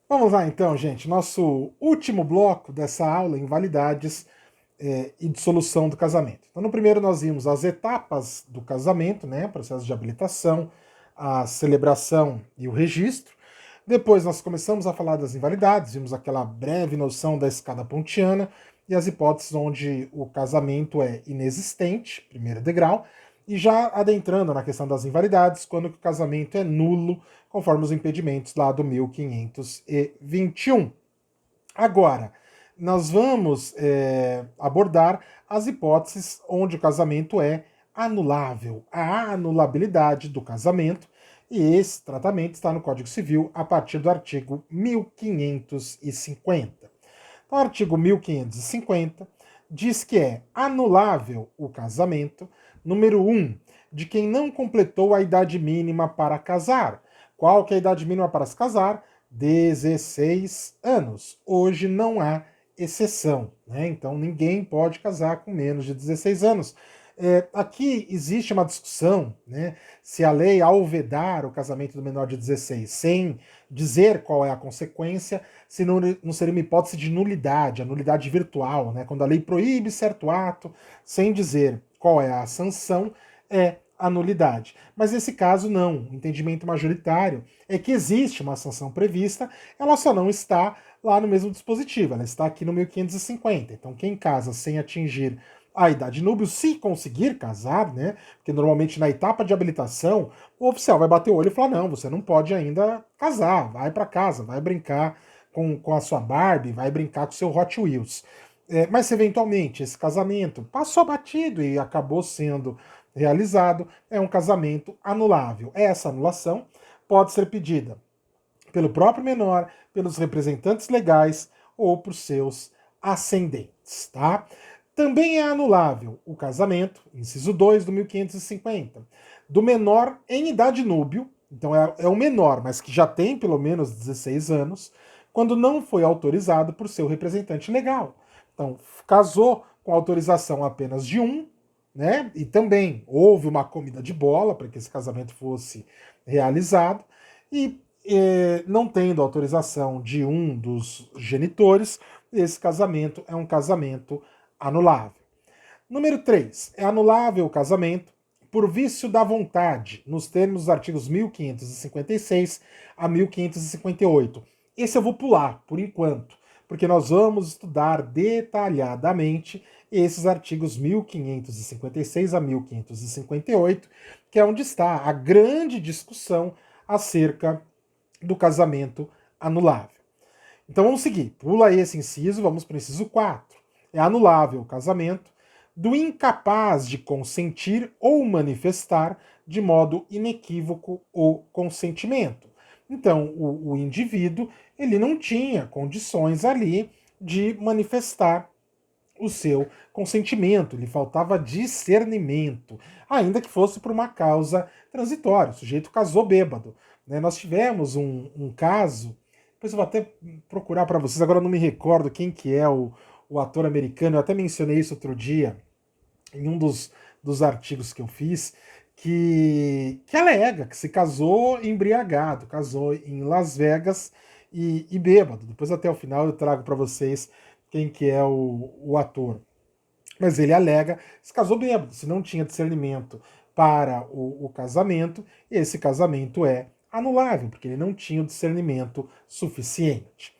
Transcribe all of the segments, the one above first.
Vamos lá então, gente. Nosso último bloco dessa aula, invalidades e dissolução do casamento. Então, no primeiro nós vimos as etapas do casamento, né? Processo de habilitação, a celebração e o registro. Depois nós começamos a falar das invalidades, vimos aquela breve noção da escada pontiana e as hipóteses onde o casamento é inexistente, primeiro degrau, e já adentrando na questão das invalidades, quando o casamento é nulo, conforme os impedimentos lá do 1521. Agora, nós vamos abordar as hipóteses onde o casamento é anulável, a anulabilidade do casamento, e esse tratamento está no Código Civil a partir do artigo 1550. Então, o artigo 1550 diz que é anulável o casamento, número 1, de quem não completou a idade mínima para casar. Qual que é a idade mínima para se casar? 16 anos. Hoje não há exceção, né? Então ninguém pode casar com menos de 16 anos. Aqui existe uma discussão, né, se a lei, ao vedar o casamento do menor de 16, sem dizer qual é a consequência, se não seria uma hipótese de nulidade, a nulidade virtual, né, quando a lei proíbe certo ato, sem dizer qual é a sanção, é a nulidade. Mas nesse caso, não. O entendimento majoritário é que existe uma sanção prevista, ela só não está lá no mesmo dispositivo, ela está aqui no 1550. Então, quem casa sem atingir a idade núbil, se conseguir casar, né? Porque normalmente na etapa de habilitação, o oficial vai bater o olho e falar: não, você não pode ainda casar, vai para casa, vai brincar com a sua Barbie, vai brincar com o seu Hot Wheels. Mas se eventualmente esse casamento passou batido e acabou sendo realizado, é um casamento anulável. Essa anulação pode ser pedida pelo próprio menor, pelos representantes legais ou por seus ascendentes, tá? Também é anulável o casamento, inciso 2 do 1550, do menor em idade núbil, então é o menor, mas que já tem pelo menos 16 anos, quando não foi autorizado por seu representante legal. Então, casou com autorização apenas de um, né? E também houve uma comida de bola para que esse casamento fosse realizado, e não tendo autorização de um dos genitores, esse casamento é um casamento anulável. Número 3. É anulável o casamento por vício da vontade, nos termos dos artigos 1556 a 1558. Esse eu vou pular, por enquanto, porque nós vamos estudar detalhadamente esses artigos 1556 a 1558, que é onde está a grande discussão acerca do casamento anulável. Então vamos seguir. Pula esse inciso, vamos para o inciso 4. É anulável o casamento do incapaz de consentir ou manifestar de modo inequívoco o consentimento. Então, o indivíduo ele não tinha condições ali de manifestar o seu consentimento, lhe faltava discernimento, ainda que fosse por uma causa transitória. O sujeito casou bêbado. Né? Nós tivemos um caso, depois eu vou até procurar para vocês, agora eu não me recordo quem que é o ator americano, eu até mencionei isso outro dia, em um dos artigos que eu fiz, que alega que se casou embriagado, casou em Las Vegas e bêbado. Depois até o final eu trago para vocês quem que é o ator. Mas ele alega que se casou bêbado, se não tinha discernimento para o casamento, e esse casamento é anulável, porque ele não tinha o discernimento suficiente.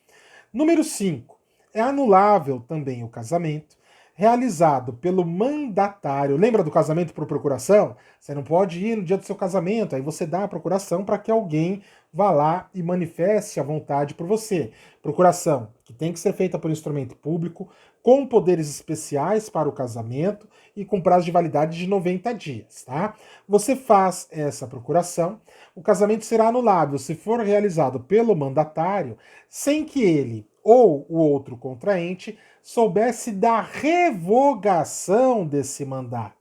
Número 5. É anulável também o casamento realizado pelo mandatário. Lembra do casamento por procuração? Você não pode ir no dia do seu casamento, aí você dá a procuração para que alguém vá lá e manifeste a vontade por você. Procuração que tem que ser feita por instrumento público, com poderes especiais para o casamento e com prazo de validade de 90 dias, tá? Você faz essa procuração, o casamento será anulável se for realizado pelo mandatário sem que ele ou o outro contraente soubesse da revogação desse mandato.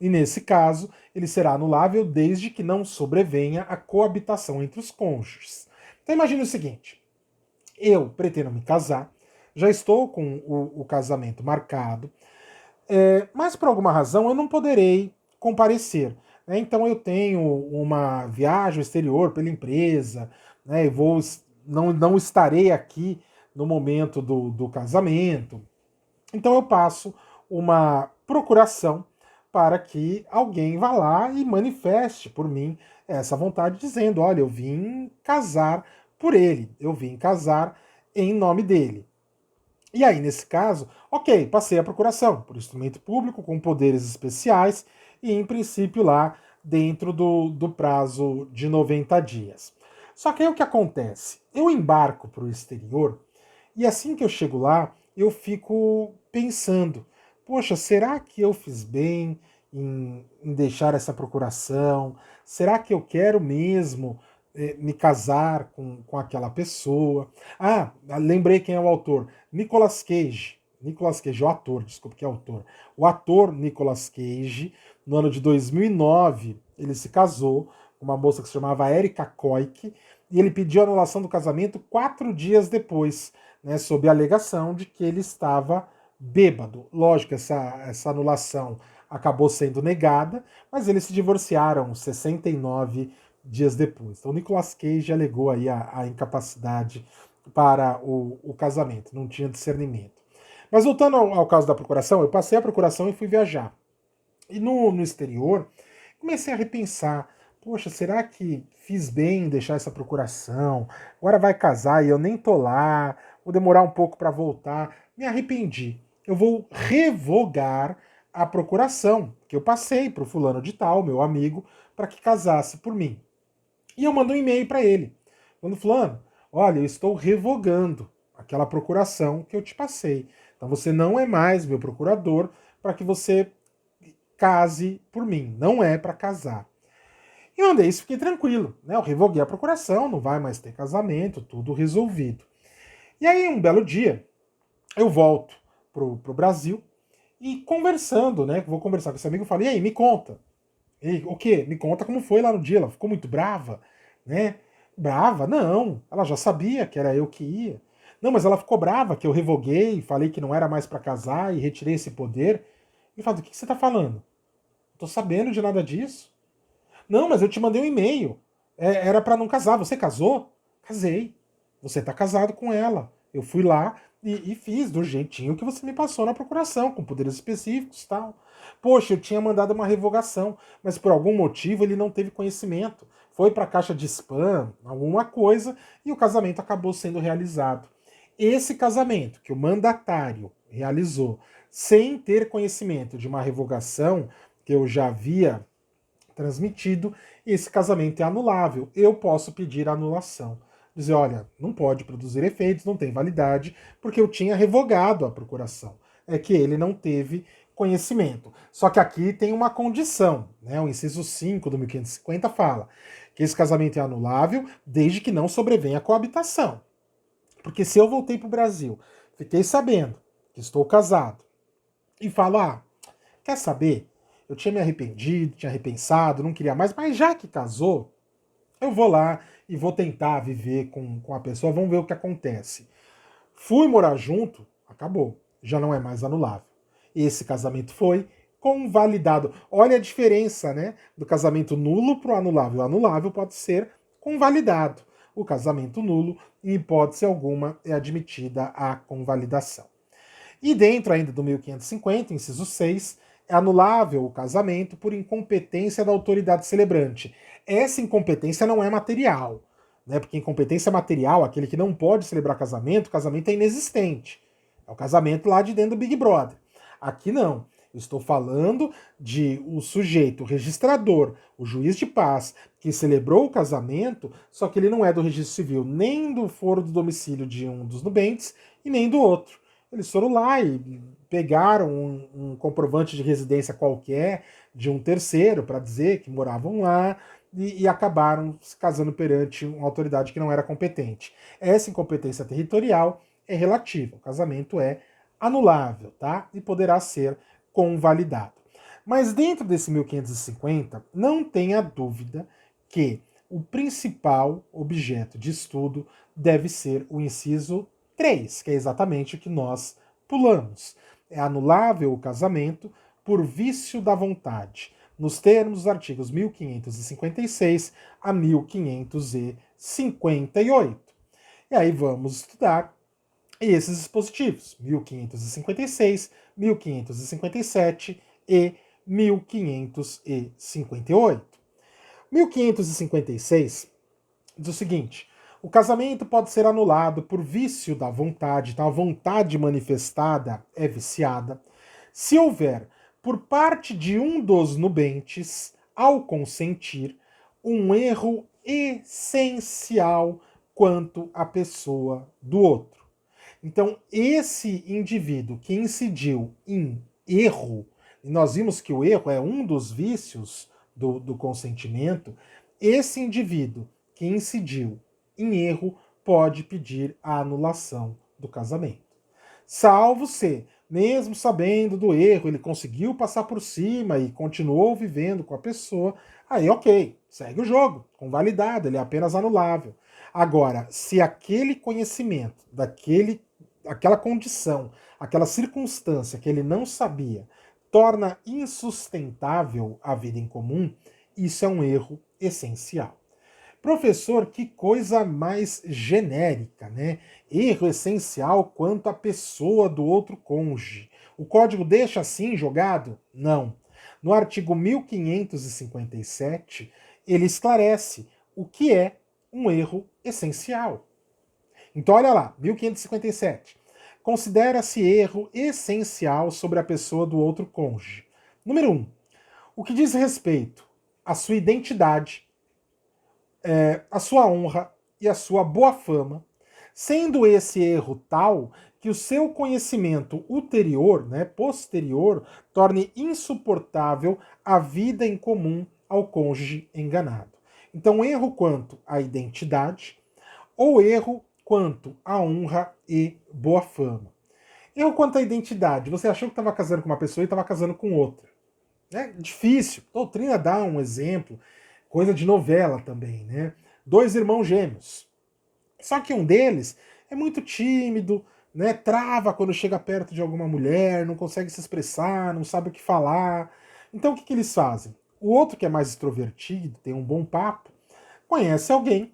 E nesse caso, ele será anulável desde que não sobrevenha a coabitação entre os cônjuges. Então imagine o seguinte: eu pretendo me casar, já estou com o casamento marcado, mas por alguma razão eu não poderei comparecer. Né? Então eu tenho uma viagem ao exterior pela empresa, né? Eu vou não estarei aqui no momento do casamento. Então eu passo uma procuração para que alguém vá lá e manifeste por mim essa vontade, dizendo: olha, eu vim casar por ele, eu vim casar em nome dele. E aí, nesse caso, ok, passei a procuração por instrumento público com poderes especiais e, em princípio, lá dentro do prazo de 90 dias. Só que aí o que acontece? Eu embarco para o exterior e assim que eu chego lá, eu fico pensando: poxa, será que eu fiz bem em deixar essa procuração? Será que eu quero mesmo me casar com aquela pessoa? Ah, lembrei quem é o autor. Nicolas Cage. Nicolas Cage, o ator, desculpa, que é autor. O ator Nicolas Cage, no ano de 2009, ele se casou com uma moça que se chamava Erika Koik, e ele pediu a anulação do casamento 4 dias depois, né, sob a alegação de que ele estava bêbado. Lógico, essa anulação acabou sendo negada, mas eles se divorciaram 69 dias depois. Então, Nicolas Cage alegou aí a incapacidade para o casamento, não tinha discernimento. Mas voltando ao caso da procuração, eu passei a procuração e fui viajar. E no exterior, comecei a repensar: poxa, será que fiz bem em deixar essa procuração? Agora vai casar e eu nem tô lá, vou demorar um pouco para voltar. Me arrependi. Eu vou revogar a procuração que eu passei para o fulano de tal, meu amigo, para que casasse por mim. E eu mando um e-mail para ele, falando: fulano, olha, eu estou revogando aquela procuração que eu te passei. Então você não é mais meu procurador para que você case por mim. Não é para casar. E eu andei isso, fiquei tranquilo, né? Eu revoguei a procuração, não vai mais ter casamento, tudo resolvido. E aí, um belo dia, eu volto pro Brasil e conversando, né? Vou conversar com esse amigo, eu falo: e aí, me conta. E, o quê? Me conta como foi lá no dia. Ela ficou muito brava, né? Brava? Não. Ela já sabia que era eu que ia. Não, mas ela ficou brava que eu revoguei, falei que não era mais para casar e retirei esse poder. E fala: do que você tá falando? Não tô sabendo de nada disso. Não, mas eu te mandei um e-mail. Era para não casar. Você casou? Casei. Você tá casado com ela. Eu fui lá e fiz do jeitinho que você me passou na procuração, com poderes específicos e tal. Poxa, eu tinha mandado uma revogação, mas por algum motivo ele não teve conhecimento. Foi para a caixa de spam, alguma coisa, e o casamento acabou sendo realizado. Esse casamento que o mandatário realizou sem ter conhecimento de uma revogação que eu já havia transmitido, esse casamento é anulável. Eu posso pedir anulação. Dizer: olha, não pode produzir efeitos, não tem validade, porque eu tinha revogado a procuração. É que ele não teve conhecimento. Só que aqui tem uma condição, né? O inciso 5 do 1550 fala que esse casamento é anulável desde que não sobrevenha a coabitação. Porque se eu voltei para o Brasil, fiquei sabendo que estou casado e falo: ah, quer saber? Eu tinha me arrependido, tinha repensado, não queria mais, mas já que casou, eu vou lá e vou tentar viver com a pessoa, vamos ver o que acontece. Fui morar junto, acabou, já não é mais anulável. Esse casamento foi convalidado. Olha a diferença, né, do casamento nulo para o anulável. O anulável pode ser convalidado. O casamento nulo, em hipótese alguma, é admitida a convalidação. E dentro ainda do 1550, inciso 6, é anulável o casamento por incompetência da autoridade celebrante. Essa incompetência não é material, né? Porque incompetência material, aquele que não pode celebrar casamento, o casamento é inexistente. É o casamento lá de dentro do Big Brother. Aqui não. Eu estou falando de o sujeito, o registrador, o juiz de paz, que celebrou o casamento, só que ele não é do registro civil, nem do foro do domicílio de um dos nubentes e nem do outro. Eles foram lá e pegaram um comprovante de residência qualquer de um terceiro para dizer que moravam lá e acabaram se casando perante uma autoridade que não era competente. Essa incompetência territorial é relativa. O casamento é anulável, tá? E poderá ser convalidado. Mas dentro desse 1550, não tenha dúvida que o principal objeto de estudo deve ser o inciso 3, que é exatamente o que nós pulamos. É anulável o casamento por vício da vontade, nos termos dos artigos 1556 a 1558. E aí vamos estudar esses dispositivos, 1556, 1557 e 1558. 1556 diz o seguinte: o casamento pode ser anulado por vício da vontade, então a vontade manifestada é viciada, se houver, por parte de um dos nubentes, ao consentir, um erro essencial quanto à pessoa do outro. Então, esse indivíduo que incidiu em erro, e nós vimos que o erro é um dos vícios do consentimento, esse indivíduo que incidiu em erro pode pedir a anulação do casamento. Salvo se, mesmo sabendo do erro, ele conseguiu passar por cima e continuou vivendo com a pessoa, aí ok, segue o jogo, convalidado, ele é apenas anulável. Agora, se aquele conhecimento, aquela condição, aquela circunstância que ele não sabia, torna insustentável a vida em comum, isso é um erro essencial. Professor, que coisa mais genérica, né? Erro essencial quanto à pessoa do outro cônjuge. O código deixa assim jogado? Não. No artigo 1557, ele esclarece o que é um erro essencial. Então, olha lá, 1557. Considera-se erro essencial sobre a pessoa do outro cônjuge. Número 1. O que diz respeito à sua identidade, a sua honra e a sua boa fama, sendo esse erro tal que o seu conhecimento ulterior, né, posterior, torne insuportável a vida em comum ao cônjuge enganado. Então, erro quanto à identidade ou erro quanto à honra e boa fama. Erro quanto à identidade. Você achou que estava casando com uma pessoa e estava casando com outra. É difícil. A doutrina dá um exemplo, coisa de novela também, né? Dois irmãos gêmeos. Só que um deles é muito tímido, né? Trava quando chega perto de alguma mulher, não consegue se expressar, não sabe o que falar. Então o que eles fazem? O outro, que é mais extrovertido, tem um bom papo, conhece alguém,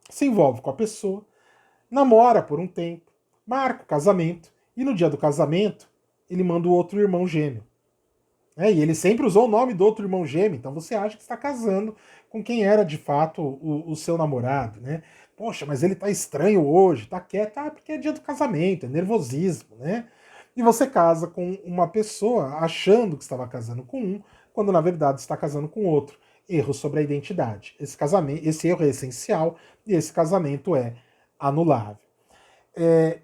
se envolve com a pessoa, namora por um tempo, marca o casamento, e no dia do casamento ele manda o outro irmão gêmeo. E ele sempre usou o nome do outro irmão gêmeo, então você acha que está casando com quem era de fato o seu namorado, né? Poxa, mas ele tá estranho hoje, tá quieto, porque é dia do casamento, é nervosismo, né? E você casa com uma pessoa achando que estava casando com um, quando na verdade está casando com outro. Erro sobre a identidade. Esse erro é essencial e esse casamento é anulável.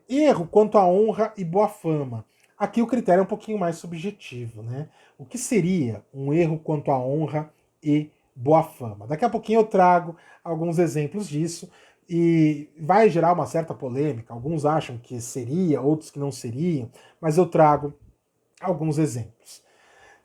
Erro quanto à honra e boa fama. Aqui o critério é um pouquinho mais subjetivo, né? O que seria um erro quanto à honra e boa fama? Daqui a pouquinho eu trago alguns exemplos disso e vai gerar uma certa polêmica. Alguns acham que seria, outros que não seriam, mas eu trago alguns exemplos.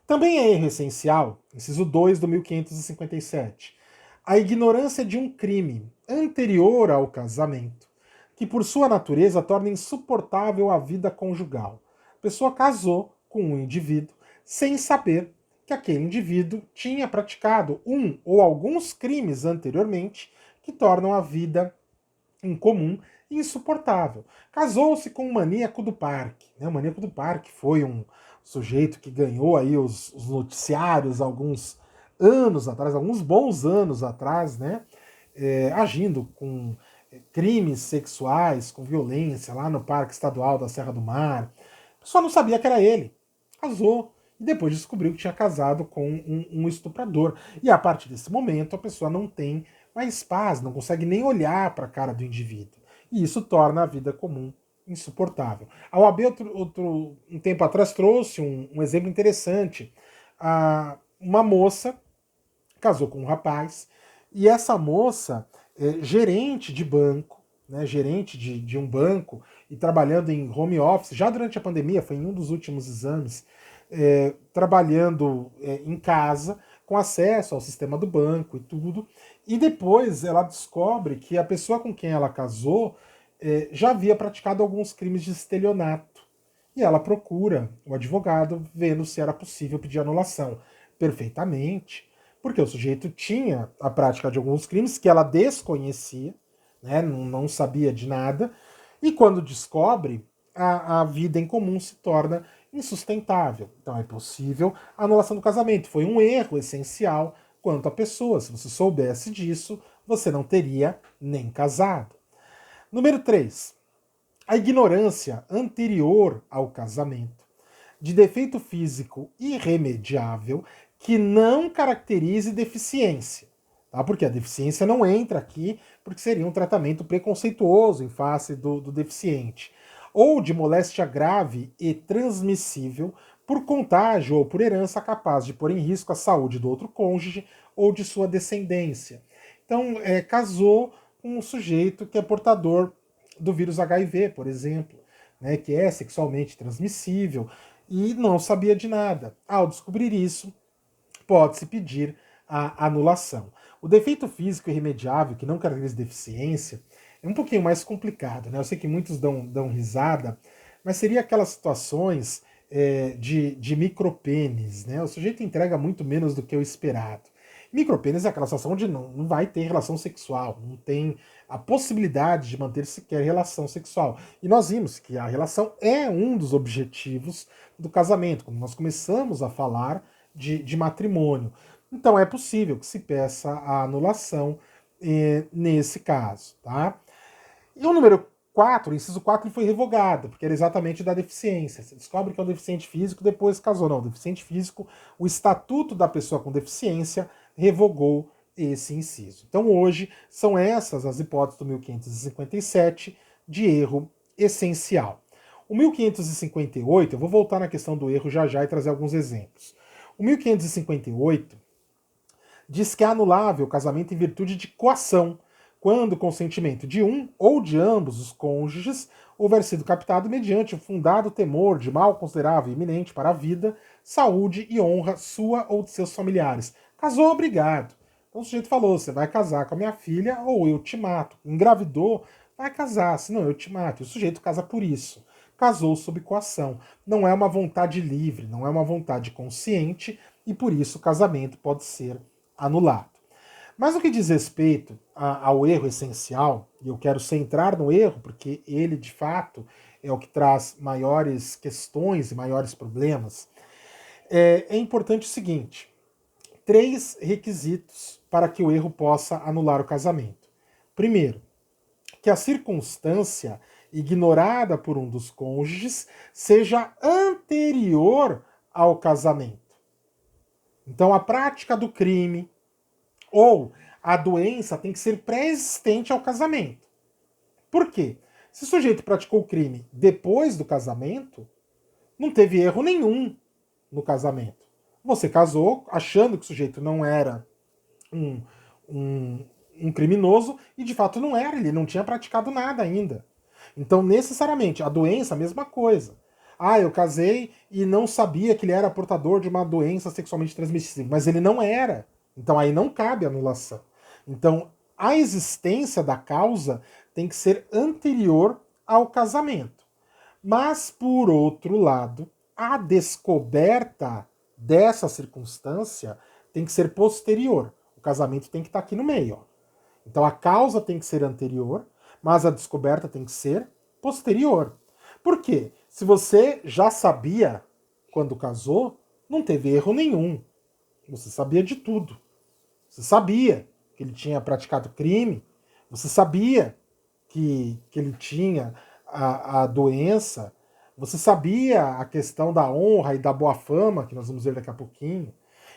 Também é erro essencial, inciso 2 do 1557, a ignorância de um crime anterior ao casamento, que por sua natureza torna insuportável a vida conjugal. A pessoa casou com um indivíduo sem saber que aquele indivíduo tinha praticado um ou alguns crimes anteriormente que tornam a vida em comum insuportável. Casou-se com um maníaco do parque. Né? O maníaco do parque foi um sujeito que ganhou aí os noticiários alguns anos atrás, alguns bons anos atrás, né? Agindo com crimes sexuais, com violência lá no Parque Estadual da Serra do Mar. A pessoa não sabia que era ele. Casou e depois descobriu que tinha casado com um estuprador. E a partir desse momento a pessoa não tem mais paz, não consegue nem olhar para a cara do indivíduo. E isso torna a vida comum insuportável. A OAB, um tempo atrás, trouxe um exemplo interessante. Uma moça casou com um rapaz, e essa moça, gerente de banco, né, gerente de um banco, e trabalhando em home office, já durante a pandemia, foi em um dos últimos exames, trabalhando em casa, com acesso ao sistema do banco e tudo, e depois ela descobre que a pessoa com quem ela casou já havia praticado alguns crimes de estelionato. E ela procura o advogado, vendo se era possível pedir anulação. Perfeitamente, porque o sujeito tinha a prática de alguns crimes que ela desconhecia, né? Não sabia de nada, e quando descobre, a vida em comum se torna insustentável. Então é possível a anulação do casamento. Foi um erro essencial quanto à pessoa. Se você soubesse disso, você não teria nem casado. Número 3. A ignorância anterior ao casamento, de defeito físico irremediável que não caracterize deficiência. Tá? Porque a deficiência não entra aqui, porque seria um tratamento preconceituoso em face do deficiente. Ou de moléstia grave e transmissível por contágio ou por herança capaz de pôr em risco a saúde do outro cônjuge ou de sua descendência. Então, casou com um sujeito que é portador do vírus HIV, por exemplo, né, que é sexualmente transmissível, e não sabia de nada. Ao descobrir isso, pode-se pedir a anulação. O defeito físico irremediável, que não caracteriza deficiência, é um pouquinho mais complicado, né? Eu sei que muitos dão risada, mas seria aquelas situações de micropênis, né? O sujeito entrega muito menos do que o esperado. Micropênis é aquela situação de não vai ter relação sexual, não tem a possibilidade de manter sequer relação sexual. E nós vimos que a relação é um dos objetivos do casamento, quando nós começamos a falar de matrimônio. Então é possível que se peça a anulação nesse caso. Tá? E o número 4, o inciso 4, foi revogado, porque era exatamente da deficiência. Você descobre que é um deficiente físico, depois casou. Não, o deficiente físico, o estatuto da pessoa com deficiência revogou esse inciso. Então hoje são essas as hipóteses do 1557 de erro essencial. O 1558, eu vou voltar na questão do erro já e trazer alguns exemplos. O 1558 diz que é anulável o casamento em virtude de coação, quando o consentimento de um ou de ambos os cônjuges houver sido captado mediante o fundado temor de mal considerável e iminente para a vida, saúde e honra sua ou de seus familiares. Casou obrigado. Então o sujeito falou, você vai casar com a minha filha ou eu te mato. Engravidou, vai casar, senão eu te mato. E o sujeito casa por isso. Casou sob coação. Não é uma vontade livre, não é uma vontade consciente, e por isso o casamento pode ser anulado. Mas no que diz respeito ao erro essencial, e eu quero centrar no erro, porque ele de fato é o que traz maiores questões e maiores problemas, é importante o seguinte: 3 requisitos para que o erro possa anular o casamento. Primeiro, que a circunstância ignorada por um dos cônjuges seja anterior ao casamento. Então, a prática do crime ou a doença tem que ser pré-existente ao casamento. Por quê? Se o sujeito praticou o crime depois do casamento, não teve erro nenhum no casamento. Você casou achando que o sujeito não era um criminoso e de fato não era, ele não tinha praticado nada ainda. Então, necessariamente, a doença, a mesma coisa. Ah, eu casei e não sabia que ele era portador de uma doença sexualmente transmissível, mas ele não era. Então aí não cabe anulação. Então, a existência da causa tem que ser anterior ao casamento. Mas, por outro lado, a descoberta dessa circunstância tem que ser posterior. O casamento tem que estar aqui no meio. Ó. Então a causa tem que ser anterior, mas a descoberta tem que ser posterior. Por quê? Se você já sabia quando casou, não teve erro nenhum. Você sabia de tudo. Você sabia que ele tinha praticado crime, você sabia que ele tinha a doença, você sabia a questão da honra e da boa fama, que nós vamos ver daqui a pouquinho.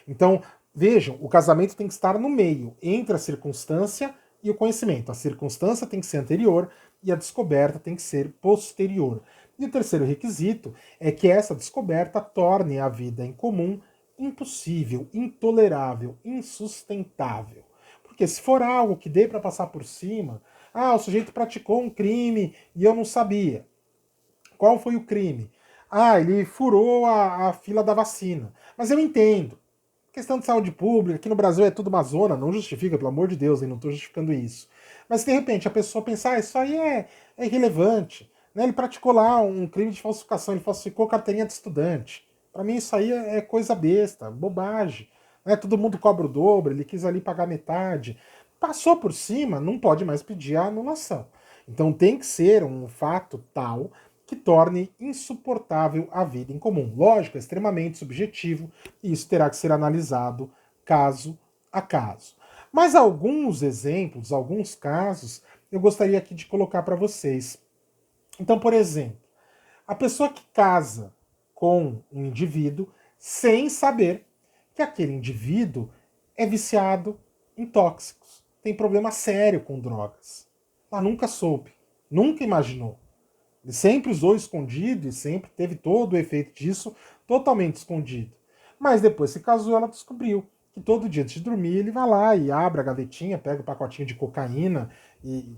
Então, vejam, o casamento tem que estar no meio, entre a circunstância e o conhecimento. A circunstância tem que ser anterior e a descoberta tem que ser posterior. E o terceiro requisito é que essa descoberta torne a vida em comum impossível, intolerável, insustentável. Porque se for algo que dê para passar por cima, o sujeito praticou um crime e eu não sabia. Qual foi o crime? Ele furou a fila da vacina. Mas eu entendo. Questão de saúde pública, aqui no Brasil é tudo uma zona, não justifica, pelo amor de Deus, eu não estou justificando isso. Mas de repente a pessoa pensar, isso aí é irrelevante. Né? Ele praticou lá um crime de falsificação, ele falsificou carteirinha de estudante. Para mim isso aí é coisa besta, bobagem. Né? Todo mundo cobra o dobro, ele quis ali pagar metade. Passou por cima, não pode mais pedir a anulação. Então tem que ser um fato tal que torne insuportável a vida em comum. Lógico, é extremamente subjetivo e isso terá que ser analisado caso a caso. Mas alguns exemplos, alguns casos, eu gostaria aqui de colocar para vocês. Então, por exemplo, a pessoa que casa com um indivíduo sem saber que aquele indivíduo é viciado em tóxicos, tem problema sério com drogas. Ela nunca soube, nunca imaginou. Ele sempre usou escondido e sempre teve todo o efeito disso totalmente escondido. Mas depois se casou, ela descobriu que todo dia antes de dormir ele vai lá e abre a gavetinha, pega o pacotinho de cocaína e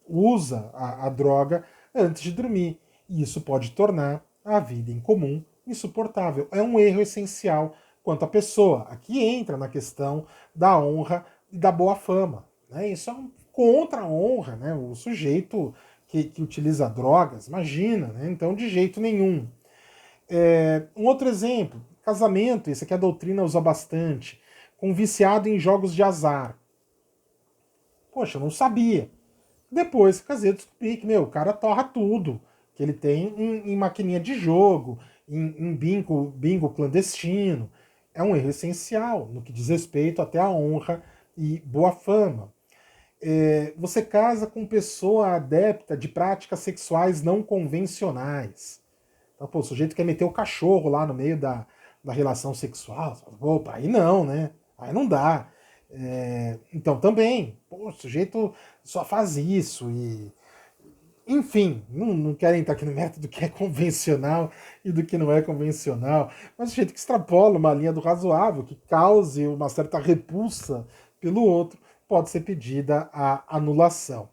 usa a droga antes de dormir. E isso pode tornar a vida em comum insuportável. É um erro essencial quanto à pessoa. Aqui entra na questão da honra e da boa fama. Né? Isso é um contra a honra, né? O sujeito que utiliza drogas, imagina, né? Então de jeito nenhum. Um outro exemplo, casamento, esse aqui a doutrina usa bastante, com viciado em jogos de azar. Poxa, eu não sabia. Depois que casei, eu descobri que, o cara torra tudo. Que ele tem em maquininha de jogo, em bingo clandestino. É um erro essencial no que diz respeito até à honra e boa fama. Você casa com pessoa adepta de práticas sexuais não convencionais. Então, pô, o sujeito quer meter o cachorro lá no meio da relação sexual. Opa, aí não, né? Aí não dá. Então também, pô, o sujeito só faz isso e. Enfim, não quero entrar aqui no mérito do que é convencional e do que não é convencional, mas o sujeito que extrapola uma linha do razoável, que cause uma certa repulsa pelo outro, pode ser pedida a anulação.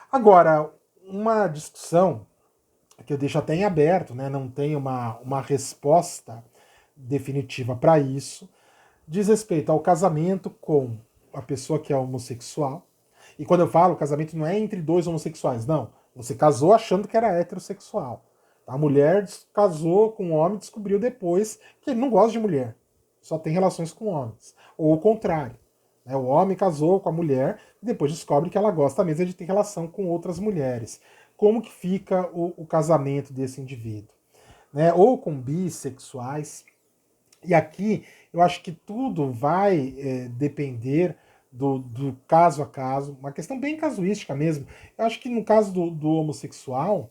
Agora, uma discussão que eu deixo até em aberto, né, não tem uma resposta definitiva para isso, diz respeito ao casamento com a pessoa que é homossexual. E quando eu falo casamento não é entre dois homossexuais, não. Você casou achando que era heterossexual. A mulher casou com um homem e descobriu depois que ele não gosta de mulher. Só tem relações com homens. Ou o contrário. O homem casou com a mulher e depois descobre que ela gosta mesmo de ter relação com outras mulheres. Como que fica o casamento desse indivíduo? Ou com bissexuais. E aqui eu acho que tudo vai depender do caso a caso, uma questão bem casuística mesmo. Eu acho que no caso do homossexual,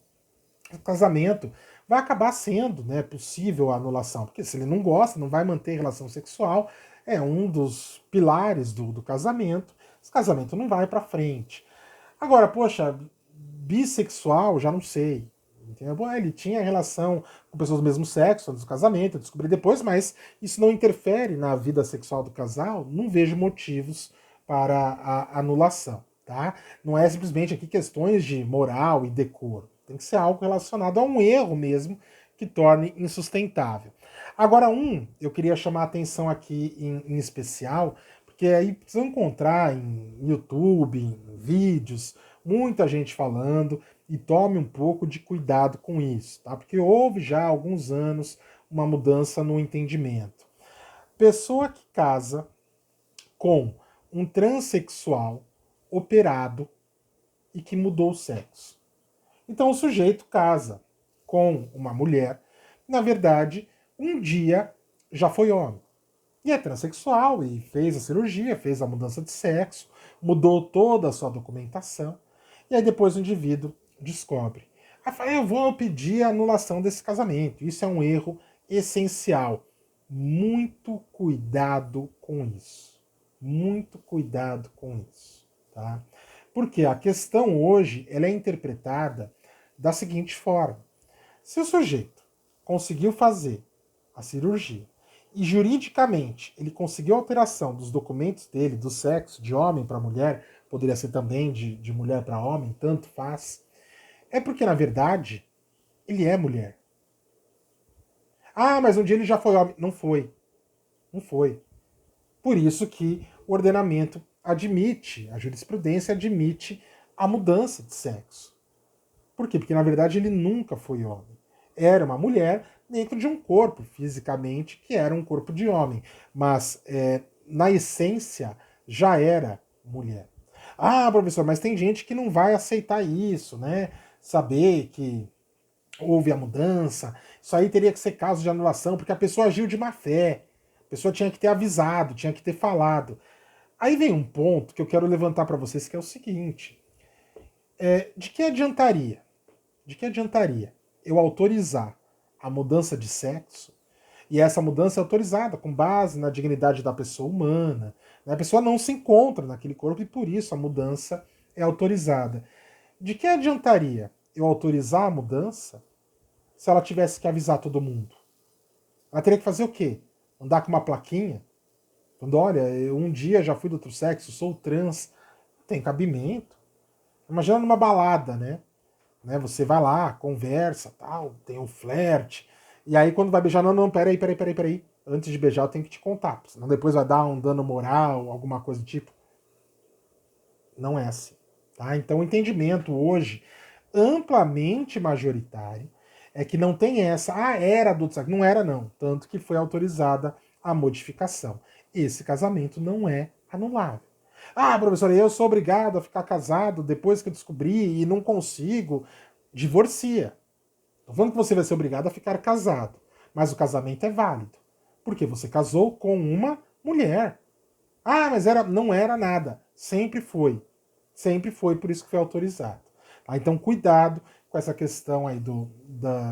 o casamento vai acabar sendo possível a anulação, porque se ele não gosta, não vai manter relação sexual, é um dos pilares do casamento, esse casamento não vai para frente. Agora, poxa, bissexual, já não sei. Entendeu? Bom, ele tinha relação com pessoas do mesmo sexo antes do casamento, eu descobri depois, mas isso não interfere na vida sexual do casal, não vejo motivos para a anulação. Tá? Não é simplesmente aqui questões de moral e decoro. Tem que ser algo relacionado a um erro mesmo que torne insustentável. Agora, eu queria chamar a atenção aqui em especial, porque aí precisa encontrar em YouTube, em vídeos, muita gente falando, e tome um pouco de cuidado com isso, tá? Porque houve já há alguns anos uma mudança no entendimento. Pessoa que casa com um transexual operado e que mudou o sexo. Então o sujeito casa com uma mulher, que, na verdade, um dia já foi homem. E é transexual e fez a cirurgia, fez a mudança de sexo, mudou toda a sua documentação. E aí depois o indivíduo descobre. Aí fala, eu vou pedir a anulação desse casamento. Isso é um erro essencial. Muito cuidado com isso. Muito cuidado com isso. Tá? Porque a questão hoje ela é interpretada da seguinte forma. Se o sujeito conseguiu fazer a cirurgia e juridicamente ele conseguiu a alteração dos documentos dele, do sexo, de homem para mulher, poderia ser também de mulher para homem, tanto faz, é porque, na verdade, ele é mulher. Ah, mas um dia ele já foi homem. Não foi. Não foi. Por isso que o ordenamento admite, a jurisprudência admite a mudança de sexo. Por quê? Porque, na verdade, ele nunca foi homem. Era uma mulher dentro de um corpo, fisicamente, que era um corpo de homem. Mas, na essência, já era mulher. Ah, professor, mas tem gente que não vai aceitar isso, né? Saber que houve a mudança, isso aí teria que ser caso de anulação, porque a pessoa agiu de má fé. A pessoa tinha que ter avisado, tinha que ter falado. Aí vem um ponto que eu quero levantar para vocês, que é o seguinte: de que adiantaria? De que adiantaria eu autorizar a mudança de sexo e essa mudança é autorizada com base na dignidade da pessoa humana? Né? A pessoa não se encontra naquele corpo e por isso a mudança é autorizada. De que adiantaria eu autorizar a mudança se ela tivesse que avisar todo mundo? Ela teria que fazer o quê? Andar com uma plaquinha? Quando, olha, eu um dia já fui do outro sexo, sou trans. Não tem cabimento. Imagina numa balada, né? Você vai lá, conversa, tal, tem um flerte. E aí quando vai beijar, não, peraí. Antes de beijar eu tenho que te contar, senão depois vai dar um dano moral, alguma coisa do tipo. Não é assim. Tá? Então o entendimento hoje, amplamente majoritário, é que não tem essa, era do sexo. Não era não, tanto que foi autorizada a modificação. Esse casamento não é anulável. Ah, professora, eu sou obrigado a ficar casado depois que eu descobri e não consigo. Divorcia. Tô falando que você vai ser obrigado a ficar casado, mas o casamento é válido, porque você casou com uma mulher. Ah, mas não era nada. Sempre foi. Sempre foi, por isso que foi autorizado. Tá? Então, cuidado com essa questão aí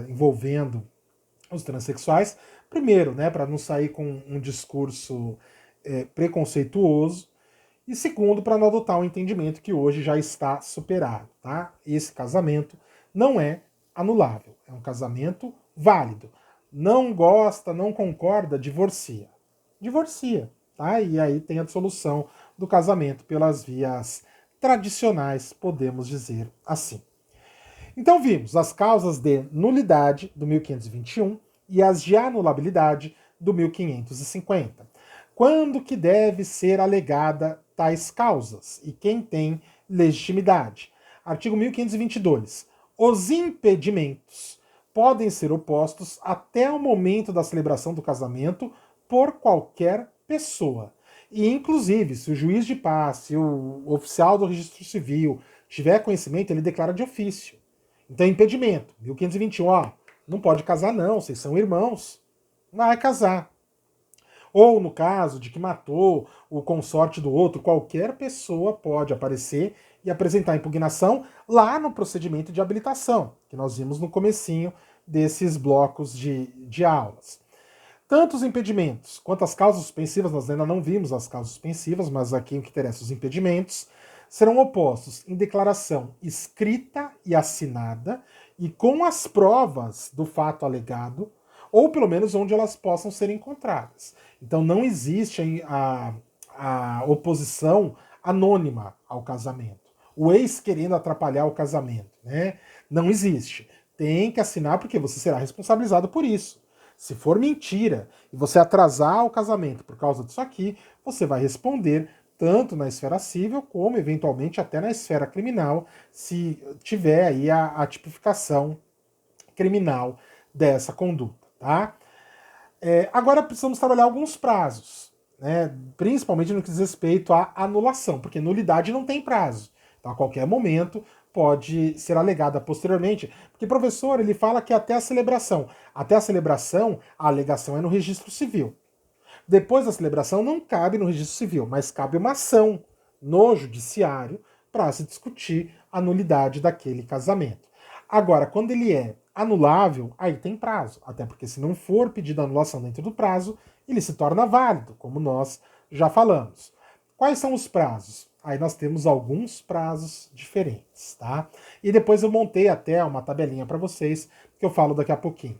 envolvendo os transexuais. Primeiro, né, para não sair com um discurso preconceituoso. E segundo, para não adotar um entendimento que hoje já está superado. Tá? Esse casamento não é anulável. É um casamento válido. Não gosta, não concorda, divorcia. Divorcia. Tá? E aí tem a dissolução do casamento pelas vias tradicionais, podemos dizer assim. Então vimos as causas de nulidade do 1521 e as de anulabilidade do 1550. Quando que deve ser alegada tais causas e quem tem legitimidade? Artigo 1522. Os impedimentos podem ser opostos até o momento da celebração do casamento por qualquer pessoa. E, inclusive, se o juiz de paz, se o oficial do registro civil tiver conhecimento, ele declara de ofício. Então, impedimento. 1521, ó, não pode casar não, vocês são irmãos. Não vai casar. Ou no caso de que matou o consorte do outro, qualquer pessoa pode aparecer e apresentar impugnação lá no procedimento de habilitação, que nós vimos no comecinho desses blocos de aulas. Tanto os impedimentos quanto as causas suspensivas, nós ainda não vimos as causas suspensivas, mas aqui o que interessa, os impedimentos, serão opostos em declaração escrita e assinada e com as provas do fato alegado, ou pelo menos onde elas possam ser encontradas. Então não existe a oposição anônima ao casamento. O ex querendo atrapalhar o casamento, né? Não existe. Tem que assinar porque você será responsabilizado por isso. Se for mentira e você atrasar o casamento por causa disso aqui, você vai responder tanto na esfera civil como eventualmente até na esfera criminal, se tiver aí a tipificação criminal dessa conduta, tá? Agora precisamos trabalhar alguns prazos, né? Principalmente no que diz respeito à anulação, porque nulidade não tem prazo. Então, a qualquer momento pode ser alegada posteriormente, porque o professor ele fala que até a celebração. Até a celebração, a alegação é no registro civil. Depois da celebração não cabe no registro civil, mas cabe uma ação no judiciário para se discutir a nulidade daquele casamento. Agora, quando ele é anulável, aí tem prazo, até porque se não for pedida anulação dentro do prazo, ele se torna válido, como nós já falamos. Quais são os prazos? Aí nós temos alguns prazos diferentes, tá? E depois eu montei até uma tabelinha para vocês, que eu falo daqui a pouquinho.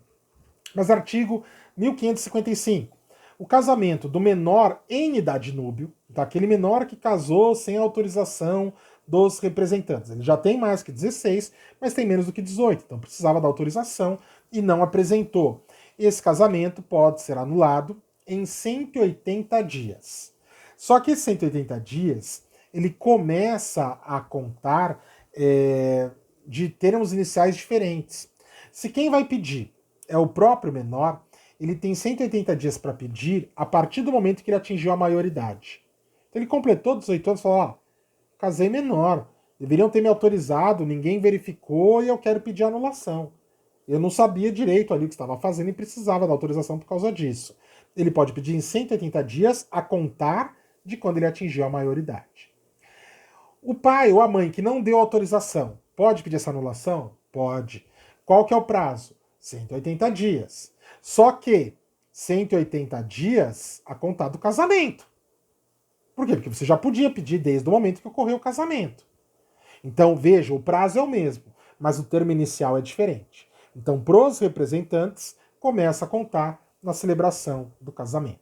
Mas artigo 1555. O casamento do menor em idade núbio, tá? Aquele menor que casou sem autorização dos representantes. Ele já tem mais que 16, mas tem menos do que 18, então precisava da autorização e não apresentou. Esse casamento pode ser anulado em 180 dias. Só que esses 180 dias, ele começa a contar de termos iniciais diferentes. Se quem vai pedir é o próprio menor, ele tem 180 dias para pedir a partir do momento que ele atingiu a maioridade. Então ele completou 18 anos e falou, ó, casei menor, deveriam ter me autorizado, ninguém verificou e eu quero pedir anulação. Eu não sabia direito ali o que estava fazendo e precisava da autorização por causa disso. Ele pode pedir em 180 dias a contar de quando ele atingiu a maioridade. O pai ou a mãe que não deu autorização, pode pedir essa anulação? Pode. Qual que é o prazo? 180 dias. Só que 180 dias a contar do casamento. Por quê? Porque você já podia pedir desde o momento que ocorreu o casamento. Então, veja, o prazo é o mesmo, mas o termo inicial é diferente. Então, pros representantes, começa a contar na celebração do casamento.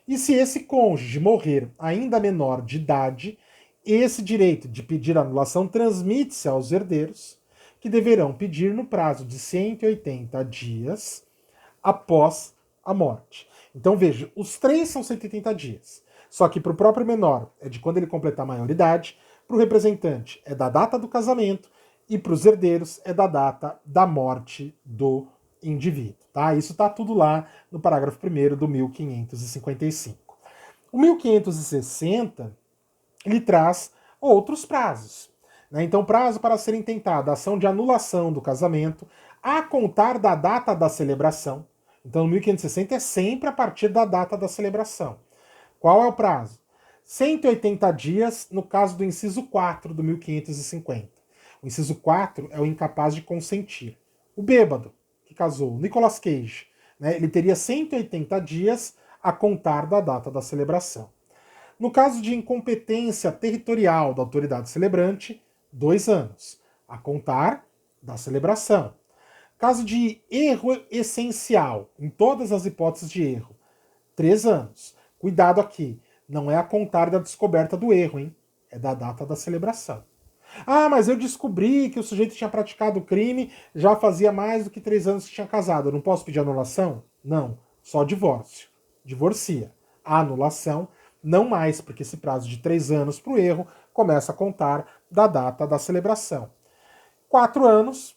E se esse cônjuge morrer ainda menor de idade, esse direito de pedir anulação transmite-se aos herdeiros, que deverão pedir no prazo de 180 dias após a morte. Então, veja, os três são 180 dias. Só que para o próprio menor é de quando ele completar a maioridade, para o representante é da data do casamento e para os herdeiros é da data da morte do indivíduo. Tá? Isso está tudo lá no parágrafo 1º do 1555. O 1560 ele traz outros prazos. Né? Então, prazo para ser intentada a ação de anulação do casamento a contar da data da celebração. Então, o 1560 é sempre a partir da data da celebração. Qual é o prazo? 180 dias no caso do inciso 4 do 1550. O inciso 4 é o incapaz de consentir. O bêbado, que casou, Nicolas Cage, né, ele teria 180 dias a contar da data da celebração. No caso de incompetência territorial da autoridade celebrante, 2 anos, a contar da celebração. Caso de erro essencial, em todas as hipóteses de erro, 3 anos. Cuidado aqui, não é a contar da descoberta do erro, hein? É da data da celebração. Ah, mas eu descobri que o sujeito tinha praticado o crime já fazia mais do que 3 anos que tinha casado. Eu não posso pedir anulação? Não, só divórcio. Divorcia. A anulação, não mais, porque esse prazo de 3 anos para o erro começa a contar da data da celebração. 4 anos,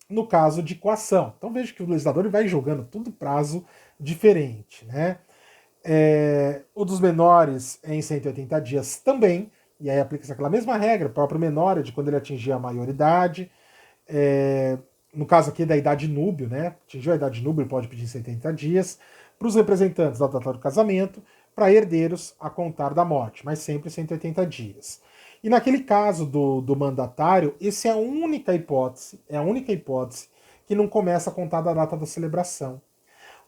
no caso de coação. Então veja que o legislador vai jogando tudo prazo diferente, né? O dos menores é em 180 dias também, e aí aplica-se aquela mesma regra, o próprio menor é de quando ele atingir a maioridade. No caso aqui da idade núbio, né? Atingiu a idade núbio, ele pode pedir em 70 dias. Para os representantes da data do casamento, para herdeiros a contar da morte, mas sempre 180 dias. E naquele caso do mandatário, essa é a única hipótese, que não começa a contar da data da celebração.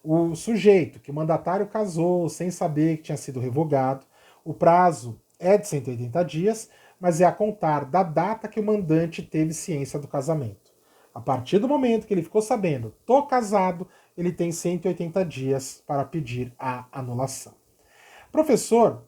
O sujeito, que o mandatário casou sem saber que tinha sido revogado, o prazo é de 180 dias, mas é a contar da data que o mandante teve ciência do casamento. A partir do momento que ele ficou sabendo, tô casado, ele tem 180 dias para pedir a anulação. Professor,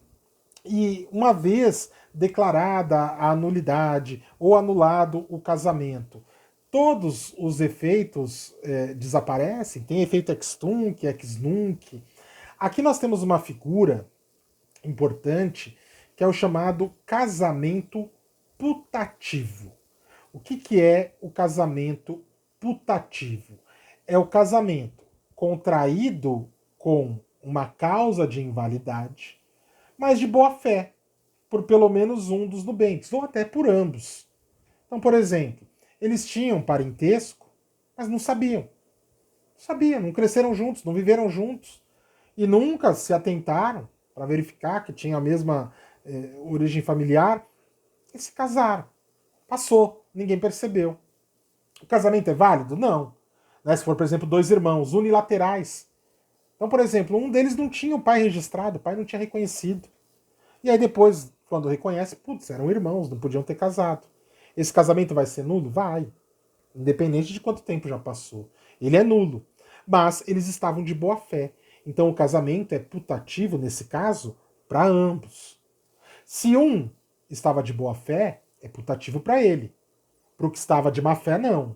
e uma vez declarada a nulidade ou anulado o casamento, todos os efeitos desaparecem? Tem efeito ex-tunc, ex-nunc. Aqui nós temos uma figura importante que é o chamado casamento putativo. O que é o casamento putativo? É o casamento contraído com uma causa de invalidade, mas de boa fé, por pelo menos um dos nubentes, ou até por ambos. Então, por exemplo, eles tinham parentesco, mas não sabiam. Não cresceram juntos, não viveram juntos. E nunca se atentaram para verificar que tinham a mesma origem familiar. E se casaram. Passou, ninguém percebeu. O casamento é válido? Não. Né, se for, por exemplo, 2 irmãos unilaterais. Então, por exemplo, um deles não tinha o pai registrado, o pai não tinha reconhecido. E aí depois, quando reconhece, putz, eram irmãos, não podiam ter casado. Esse casamento vai ser nulo? Vai. Independente de quanto tempo já passou. Ele é nulo. Mas eles estavam de boa fé. Então o casamento é putativo, nesse caso, para ambos. Se um estava de boa fé, é putativo para ele. Para o que estava de má fé, não.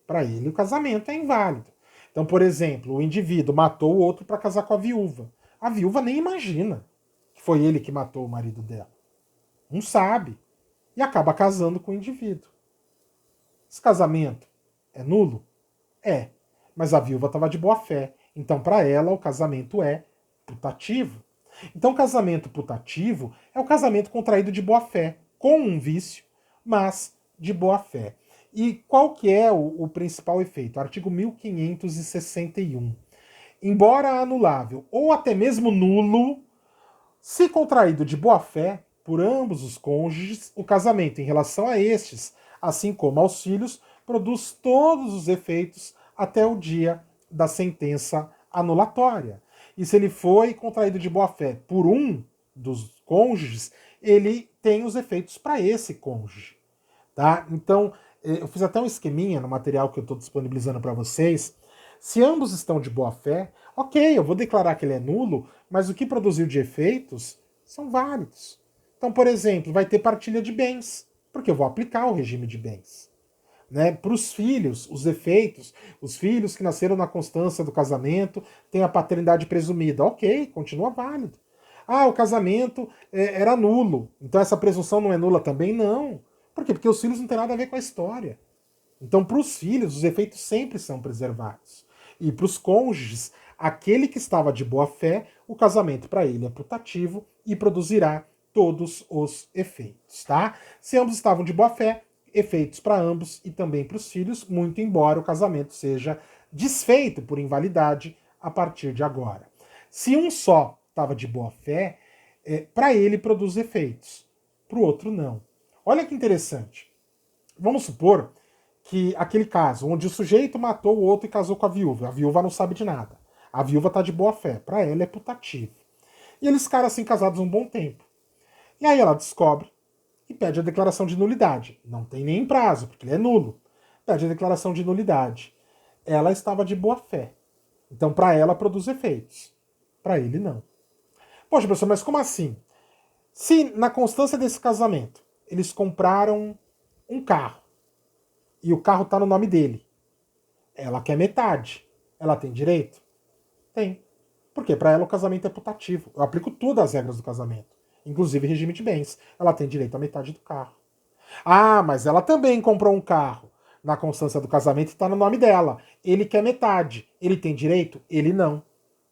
Para ele, o casamento é inválido. Então, por exemplo, o indivíduo matou o outro para casar com a viúva. A viúva nem imagina que foi ele que matou o marido dela. Não sabe. E acaba casando com o indivíduo. Esse casamento é nulo? É. Mas a viúva estava de boa fé. Então, para ela, o casamento é putativo. Então, casamento putativo é o casamento contraído de boa fé, com um vício, mas de boa fé. E qual que é o principal efeito? Artigo 1561. Embora anulável ou até mesmo nulo, se contraído de boa fé por ambos os cônjuges, o casamento em relação a estes, assim como aos filhos, produz todos os efeitos até o dia da sentença anulatória. E se ele foi contraído de boa fé por um dos cônjuges, ele tem os efeitos para esse cônjuge. Tá? Então, eu fiz até um esqueminha no material que eu estou disponibilizando para vocês. Se ambos estão de boa fé, ok, eu vou declarar que ele é nulo, mas o que produziu de efeitos são válidos. Então, por exemplo, vai ter partilha de bens, porque eu vou aplicar o regime de bens. Né? Para os filhos, os efeitos, os filhos que nasceram na constância do casamento têm a paternidade presumida. Ok, continua válido. Ah, o casamento era nulo, então essa presunção não é nula também? Não. Por quê? Porque os filhos não têm nada a ver com a história. Então, para os filhos, os efeitos sempre são preservados. E para os cônjuges, aquele que estava de boa fé, o casamento para ele é putativo e produzirá todos os efeitos, tá? Se ambos estavam de boa fé, efeitos para ambos e também para os filhos, muito embora o casamento seja desfeito por invalidade a partir de agora. Se um só estava de boa fé, para ele produz efeitos, para o outro não. Olha que interessante. Vamos supor que aquele caso onde o sujeito matou o outro e casou com a viúva não sabe de nada. A viúva está de boa fé, para ela é putativo. E eles ficaram assim casados um bom tempo. E aí ela descobre e pede a declaração de nulidade. Não tem nem prazo, porque ele é nulo. Pede a declaração de nulidade. Ela estava de boa fé. Então, para ela, produz efeitos. Para ele, não. Poxa, professor, mas como assim? Se na constância desse casamento eles compraram um carro e o carro está no nome dele, ela quer metade. Ela tem direito? Tem. Porque para ela o casamento é putativo. Eu aplico todas as regras do casamento, inclusive regime de bens. Ela tem direito à metade do carro. Ah, mas ela também comprou um carro na constância do casamento e está no nome dela. Ele quer metade. Ele tem direito? Ele não.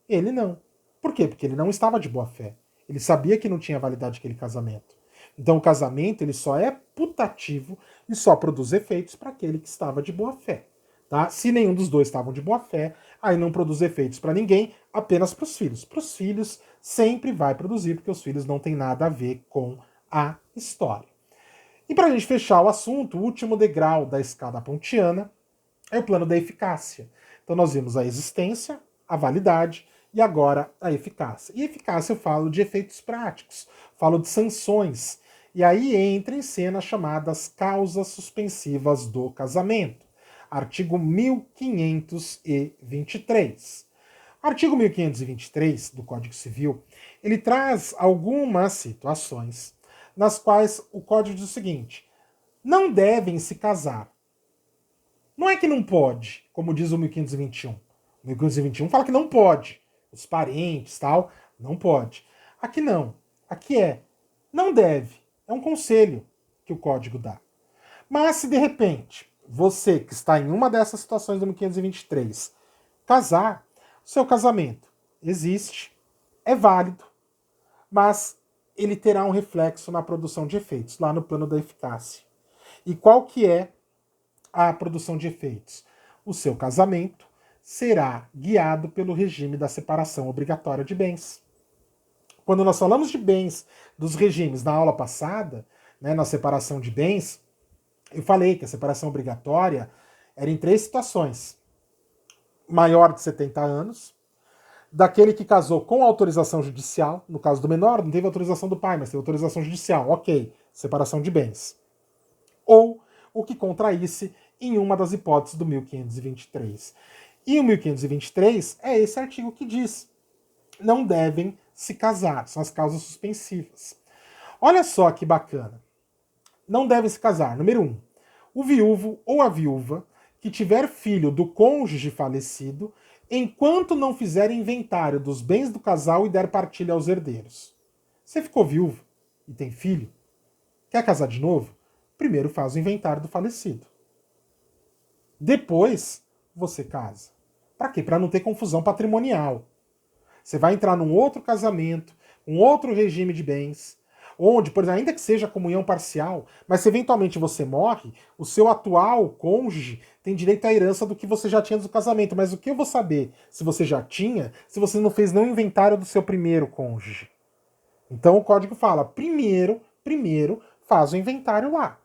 Ele não. Por quê? Porque ele não estava de boa fé. Ele sabia que não tinha validade aquele casamento. Então o casamento ele só é putativo e só produz efeitos para aquele que estava de boa fé. Tá? Se nenhum dos dois estavam de boa fé, aí não produz efeitos para ninguém, apenas para os filhos. Para os filhos sempre vai produzir, porque os filhos não têm nada a ver com a história. E para a gente fechar o assunto, o último degrau da escada pontiana é o plano da eficácia. Então nós vimos a existência, a validade e agora a eficácia. E eficácia eu falo de efeitos práticos, falo de sanções. E aí entra em cena as chamadas causas suspensivas do casamento. Artigo 1523. Artigo 1523 do Código Civil, ele traz algumas situações nas quais o Código diz o seguinte: não devem se casar. Não é que não pode, como diz o 1521. O 1521 fala que não pode. Os parentes, tal, não pode. Aqui não. Aqui não deve. É um conselho que o código dá. Mas se de repente você que está em uma dessas situações do 1523 casar, o seu casamento existe, é válido, mas ele terá um reflexo na produção de efeitos, lá no plano da eficácia. E qual que é a produção de efeitos? O seu casamento será guiado pelo regime da separação obrigatória de bens. Quando nós falamos de bens dos regimes na aula passada, né, na separação de bens, eu falei que a separação obrigatória era em 3 situações. Maior de 70 anos, daquele que casou com autorização judicial, no caso do menor, não teve autorização do pai, mas teve autorização judicial, ok, separação de bens. Ou o que contraísse em uma das hipóteses do 1523. E o 1523 é esse artigo que diz: não devem se casar, são as causas suspensivas. Olha só que bacana. Não devem se casar. Número 1. O viúvo ou a viúva que tiver filho do cônjuge falecido, enquanto não fizer inventário dos bens do casal e der partilha aos herdeiros. Você ficou viúvo e tem filho? Quer casar de novo? Primeiro faz o inventário do falecido. Depois você casa. Para quê? Para não ter confusão patrimonial. Você vai entrar num outro casamento um outro regime de bens, onde, por exemplo, ainda que seja comunhão parcial, mas se eventualmente você morre, o seu atual cônjuge tem direito à herança do que você já tinha do casamento. Mas o que eu vou saber se você já tinha, se você não fez nenhum inventário do seu primeiro cônjuge? Então o código fala, primeiro faz o inventário lá.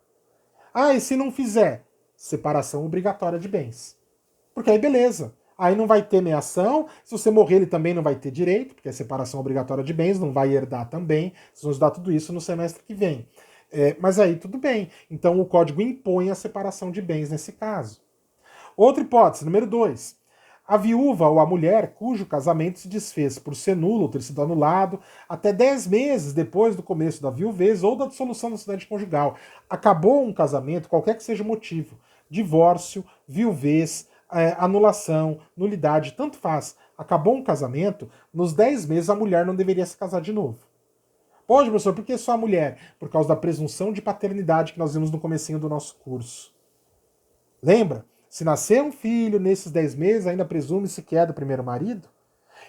Ah, e se não fizer? Separação obrigatória de bens. Porque aí beleza. Aí não vai ter meação. Se você morrer, ele também não vai ter direito, porque é separação obrigatória de bens, não vai herdar também. Vocês vão estudar tudo isso no semestre que vem. Mas aí tudo bem. Então o código impõe a separação de bens nesse caso. Outra hipótese, número 2. A viúva ou a mulher cujo casamento se desfez por ser nulo ou ter sido anulado até 10 meses depois do começo da viuvez ou da dissolução da sociedade conjugal. Acabou um casamento, qualquer que seja o motivo, divórcio, viuvez, anulação, nulidade, tanto faz. Acabou um casamento, nos 10 meses a mulher não deveria se casar de novo. Pode, professor, por que só a mulher? Por causa da presunção de paternidade que nós vimos no comecinho do nosso curso. Lembra? Se nascer um filho nesses 10 meses, ainda presume-se que é do primeiro marido.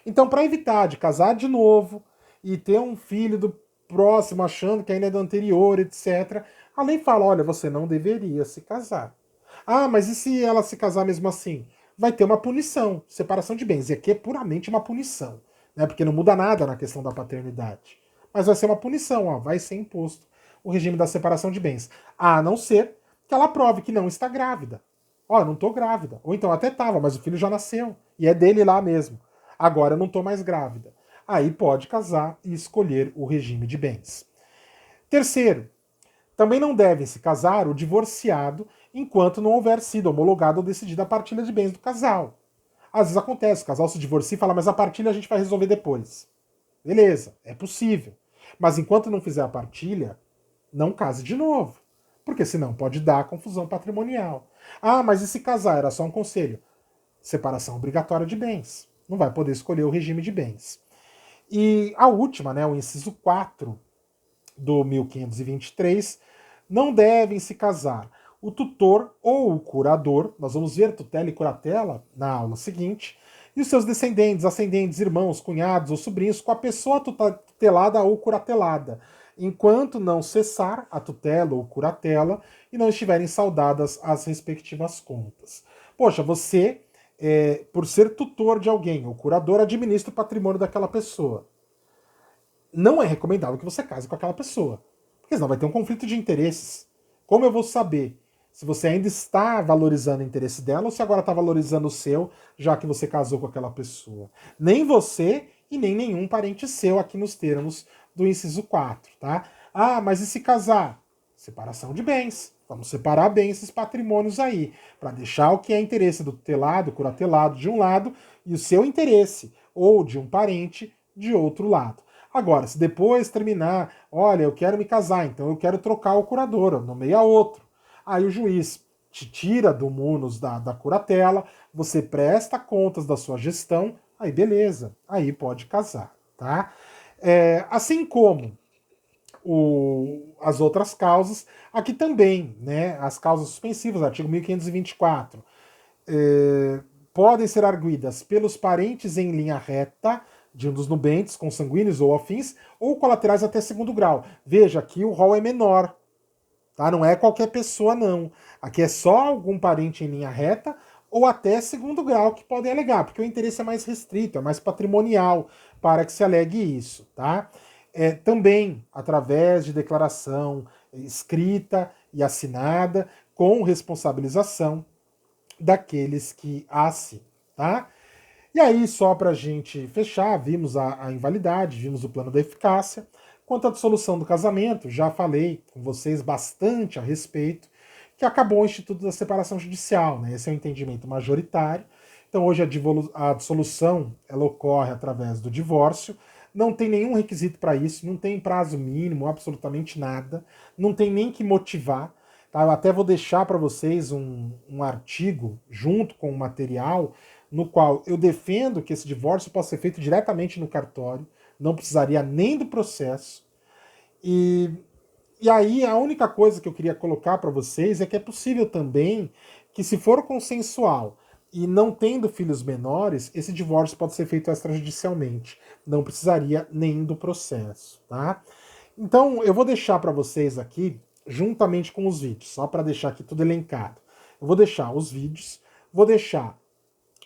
Então, para evitar de casar de novo e ter um filho do próximo achando que ainda é do anterior, etc., a lei fala, olha, você não deveria se casar. Ah, mas e se ela se casar mesmo assim? Vai ter uma punição, separação de bens. E aqui é puramente uma punição, né? Porque não muda nada na questão da paternidade. Mas vai ser uma punição, ó, vai ser imposto o regime da separação de bens. A não ser que ela prove que não está grávida. Ó, eu não tô grávida. Ou então até tava, mas o filho já nasceu. E é dele lá mesmo. Agora eu não tô mais grávida. Aí pode casar e escolher o regime de bens. Terceiro, também não deve se casar o divorciado enquanto não houver sido homologado ou decidida a partilha de bens do casal. Às vezes acontece, o casal se divorcia e fala, mas a partilha a gente vai resolver depois. Beleza, é possível. Mas enquanto não fizer a partilha, não case de novo. Porque senão pode dar confusão patrimonial. Ah, mas e se casar? Era só um conselho. Separação obrigatória de bens. Não vai poder escolher o regime de bens. E a última, né, o inciso 4 do 1523, não devem se casar o tutor ou o curador, nós vamos ver tutela e curatela na aula seguinte, e os seus descendentes, ascendentes, irmãos, cunhados ou sobrinhos com a pessoa tutelada ou curatelada, enquanto não cessar a tutela ou curatela e não estiverem saudadas as respectivas contas. Poxa, você, por ser tutor de alguém, o curador administra o patrimônio daquela pessoa. Não é recomendável que você case com aquela pessoa, porque senão vai ter um conflito de interesses. Como eu vou saber se você ainda está valorizando o interesse dela ou se agora está valorizando o seu, já que você casou com aquela pessoa? Nem você e nem nenhum parente seu aqui nos termos do inciso 4, tá? Ah, mas e se casar? Separação de bens. Vamos separar bem esses patrimônios aí, para deixar o que é interesse do tutelado, curatelado de um lado e o seu interesse, ou de um parente, de outro lado. Agora, se depois terminar, olha, eu quero me casar, então eu quero trocar o curador, eu nomeia outro. Aí o juiz te tira do munus da curatela, você presta contas da sua gestão, aí beleza, aí pode casar, tá? Assim como as outras causas, aqui também, né, as causas suspensivas, artigo 1524, podem ser arguidas pelos parentes em linha reta de um dos nubentes, consanguíneos ou afins, ou colaterais até segundo grau. Veja, aqui o rol é menor, tá? Não é qualquer pessoa, não. Aqui é só algum parente em linha reta ou até segundo grau que podem alegar, porque o interesse é mais restrito, é mais patrimonial para que se alegue isso, tá? Também através de declaração escrita e assinada com responsabilização daqueles que assinam, tá? E aí, só para a gente fechar, vimos a invalidade, vimos o plano da eficácia. Quanto à dissolução do casamento, já falei com vocês bastante a respeito, que acabou o Instituto da Separação Judicial, né? Esse é o entendimento majoritário. Então, hoje a dissolução ela ocorre através do divórcio, não tem nenhum requisito para isso, não tem prazo mínimo, absolutamente nada, não tem nem que motivar. Tá? Eu até vou deixar para vocês um artigo junto com o material no qual eu defendo que esse divórcio possa ser feito diretamente no cartório, não precisaria nem do processo. E aí a única coisa que eu queria colocar para vocês é que é possível também que, se for consensual, e não tendo filhos menores, esse divórcio pode ser feito extrajudicialmente. Não precisaria nem do processo, tá? Então, eu vou deixar para vocês aqui, juntamente com os vídeos, só para deixar aqui tudo elencado. Eu vou deixar os vídeos, vou deixar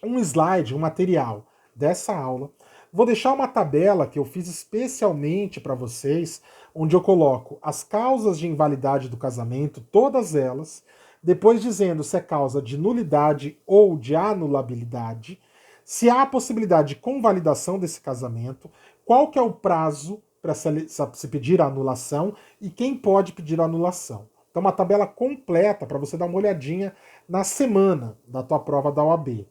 um slide, um material dessa aula, vou deixar uma tabela que eu fiz especialmente para vocês, onde eu coloco as causas de invalidade do casamento, todas elas, depois dizendo se é causa de nulidade ou de anulabilidade, se há a possibilidade de convalidação desse casamento, qual que é o prazo para se pedir a anulação e quem pode pedir a anulação. Então, uma tabela completa para você dar uma olhadinha na semana da tua prova da OAB.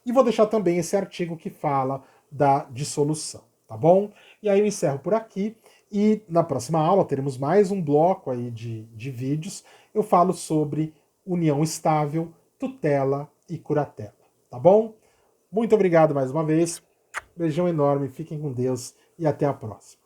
E vou deixar também esse artigo que fala da dissolução, tá bom? E aí eu encerro por aqui e na próxima aula teremos mais um bloco aí de vídeos. Eu falo sobre união estável, tutela e curatela, tá bom? Muito obrigado mais uma vez. Beijão enorme, fiquem com Deus e até a próxima.